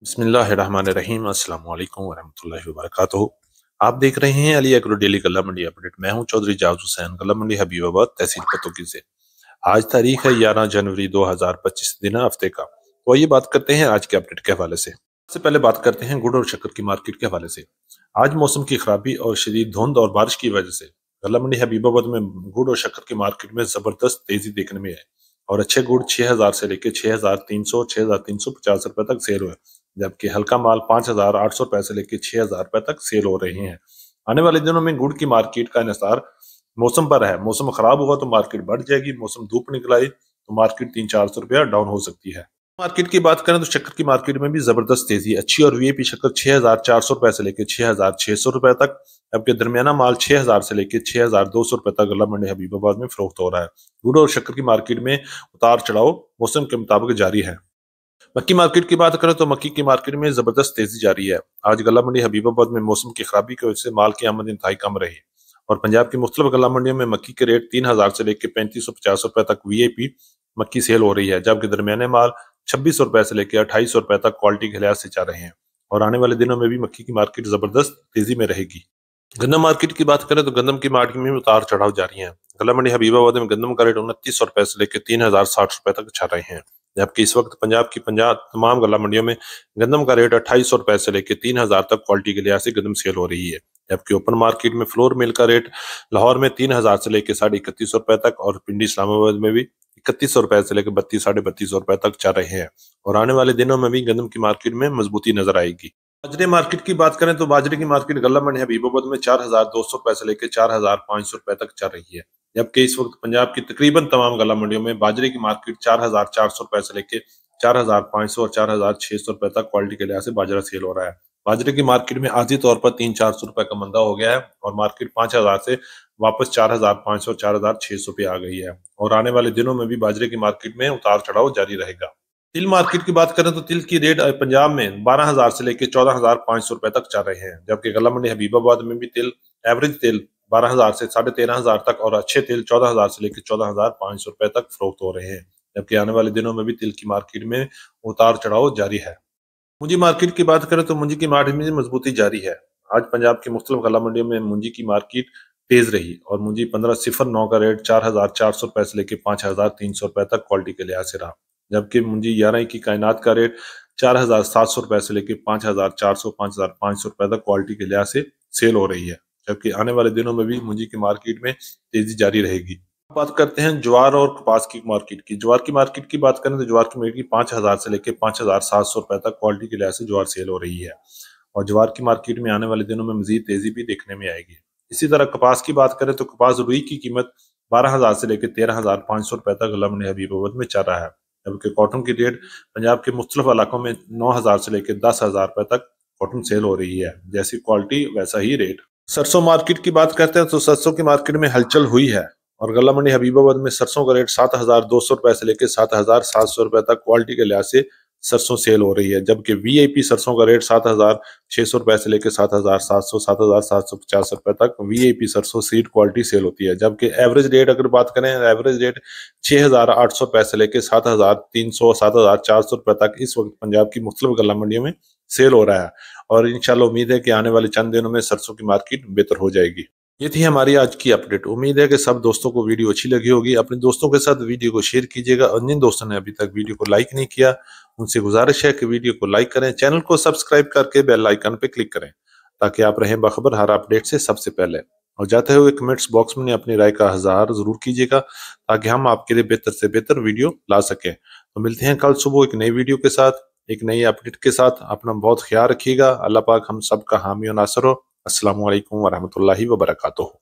बिस्मिल्लाहिर्रहमानिर्रहीम। अस्सलाम वालेकुम वरहमतुल्लाहि वबरकातुहू। आप देख रहे हैं अली एग्रो डेली गल्ला मंडी अपडेट। मैं हूं चौधरी जावेद हुसैन, गल्ला मंडी हबीबाबाद, तहसील पतोकी से। आज तारीख है 11 जनवरी 2025 दिन हफ्ते का। तो आइए बात करते हैं आज के अपडेट के हवाले से। सबसे पहले बात करते हैं गुड़ और शक्कर की मार्केट के हवाले से। आज मौसम की खराबी और शदीद धुंध और बारिश की वजह से गल्ला मंडी हबीबाबाद में गुड़ और शक्कर की मार्केट में जबरदस्त तेजी देखने में आई और अच्छे गुड़ 6000 से लेकर 6300 6350 रुपए तक सेल हुए, जबकि हल्का माल 5800 रुपए से लेकर 6000 रुपए तक सेल हो रहे हैं। आने वाले दिनों में गुड़ की मार्केट का इंहिसार मौसम पर है। मौसम खराब हुआ तो मार्केट बढ़ जाएगी, मौसम धूप निकल आई तो मार्केट 300-400 रुपया डाउन हो सकती है। मार्केट की बात करें तो शक्कर की मार्केट में भी जबरदस्त तेजी। अच्छी और वीआईपी शक्कर 6400 रुपए से लेकर 6600 रुपए तक, जबकि दरमियाना माल 6000 से लेकर 6200 रुपए तक गल्ला मंडी हबीबाबाद में फरोख्त हो रहा है। गुड़ और शक्कर की मार्केट में उतार चढ़ाव मौसम के मुताबिक जारी है। मक्की मार्केट की बात करें तो मक्की की मार्केट में जबरदस्त तेजी जारी है। आज गल्ला मंडी हबीबाबाद में मौसम की खराबी की वजह से माल की आमद इंतहाई कम रही और पंजाब की मुख्तलिफ गल्ला मंडियों में मक्की के रेट 3000 से लेकर 3550 रुपए तक वीआईपी मक्की सेल हो रही है, जबकि दरमियाने माल 2600 रुपए से लेकर 2800 रुपए तक क्वालिटी के लिहाज से जा रहे हैं और आने वाले दिनों में भी मक्की की मार्केट जबरदस्त तेजी में रहेगी। गंदम मार्केट की बात करें तो गंदम की मार्केट में उतार चढ़ाव जारी है। गल्ला मंडी हबीबाबाद में गंदम का रेट 2900 रुपए से लेकर 3060 रुपए तक चल रहे हैं, जबकि इस वक्त पंजाब की तमाम गल्ला मंडियों में गंदम का रेट 2800 रुपए से लेकर 3000 तक क्वालिटी के लिहाज से गंदम सेल हो रही है। जबकि ओपन मार्केट में फ्लोर मिल का रेट लाहौर में 3000 से लेकर 3150 रुपए तक और पिंडी इस्लामाबाद में भी 3100 रुपए से लेकर 3200-3250 रुपए तक चल रहे हैं और आने वाले दिनों में भी गंदम की मार्केट में मजबूती नजर आएगी। बाजरे मार्केट की बात करें तो बाजरे की मार्केट गल्ला मंडी हबीबाबाद में 4200 रुपए से लेकर 4500 रुपए तक चल रही है, जबकि इस वक्त पंजाब की तकरीबन तमाम गल्ला मंडियों में बाजरे की मार्केट 4400 रुपए से लेकर 4500 और 4600 रुपए तक क्वालिटी के लिहाज से बाजरा सेल हो रहा है। बाजरे की मार्केट में आर्जी तौर पर 300-400 रुपए का मंदा हो गया है और मार्केट 5000 से वापस 4500 और 4600 पे आ गई है और आने वाले दिनों में भी बाजरे की मार्केट में उतार चढ़ाव जारी रहेगा। तिल मार्केट की बात करें तो तिल की रेट पंजाब में 12000 से लेकर 14500 रुपए तक चल रहे हैं, जबकि गल्ला मंडी हबीबाबाद में भी तिल एवरेज तिल 12000 से 13500 तक और अच्छे तिल 14000 से लेकर 14500 रुपए तक फरोख्त हो रहे हैं, जबकि आने वाले दिनों में भी तिल की मार्केट में उतार चढ़ाव जारी है। मुंजी मार्केट की बात करें तो मुंजी की मार्केट में मजबूती जारी है। आज पंजाब की मुख्तलिफ गल्ला मंडियों में मुंजी की मार्केट तेज रही और मुंजी 1509 का रेट 4400 रुपए से लेकर 5300 रुपए तक क्वालिटी के लिहाज से रहा, जबकि मुंजी 11 की कायनात का रेट 4700 रुपए से लेकर 5400 5500 रुपए तक क्वालिटी के लिहाज से सेल हो रही है, जबकि आने वाले दिनों में भी मुंजी की मार्केट में तेजी जारी रहेगी। बात करते हैं ज्वार और कपास की मार्केट की। ज्वार की मार्केट की बात करें तो ज्वार की मार्केट 5000 से लेकर 5700 रुपए तक क्वालिटी के लिहाज से ज्वार सेल हो रही है और ज्वार की मार्केट में आने वाले दिनों में मजीद तेजी भी देखने में आएगी। इसी तरह कपास की बात करें तो कपास रुई की कीमत 12000 से लेकर 13500 रुपए तक गल्ला मंडी हबीबाबाद में चल रहा है, जबकि कॉटन की रेट पंजाब के मुख्तलिफ इलाकों में 9000 से लेकर 10000 रुपए तक कॉटन सेल हो रही है। जैसी क्वालिटी वैसा ही रेट। सरसों मार्केट की बात करते हैं तो सरसों की मार्केट में हलचल हुई है और गल्ला मंडी हबीबाबाद में सरसों का रेट 7200 रुपए से लेकर 7700 रुपए तक क्वालिटी के लिहाज से सरसों सेल हो रही है, जबकि वीआईपी सरसों का रेट 7600 रुपए से लेकर 7700 7750 रुपए तक वीआईपी सरसों सीड क्वालिटी सेल होती है, जबकि एवरेज रेट अगर बात करें एवरेज रेट 6800 रुपए से लेकर 7300 7400 रुपए तक इस वक्त पंजाब की मुख्तलिफ गल्ला मंडियों में सेल हो रहा है और इंशाल्लाह उम्मीद है कि आने वाले चंद दिनों में सरसों की मार्केट बेहतर हो जाएगी। ये थी हमारी आज की अपडेट। उम्मीद है कि सब दोस्तों को वीडियो अच्छी लगी होगी। अपने दोस्तों के साथ वीडियो को शेयर कीजिएगा और जिन दोस्तों ने अभी तक वीडियो को लाइक नहीं किया उनसे गुजारिश है कि वीडियो को लाइक करें, चैनल को सब्सक्राइब करके बेल आइकन पे क्लिक करें ताकि आप रहें बाखबर हर अपडेट से सबसे पहले। और जाते हुए कमेंट्स बॉक्स में अपनी राय का इज़हार जरूर कीजिएगा ताकि हम आपके लिए बेहतर से बेहतर वीडियो ला सकें। तो मिलते हैं कल सुबह एक नई वीडियो के साथ, एक नई अपडेट के साथ। अपना बहुत ख्याल रखिएगा। अल्लाह पाक हम सब का हामी और नासर हो। अस्सलामु अलैकुम वरहमतुल्लाहि वबरकातुहू।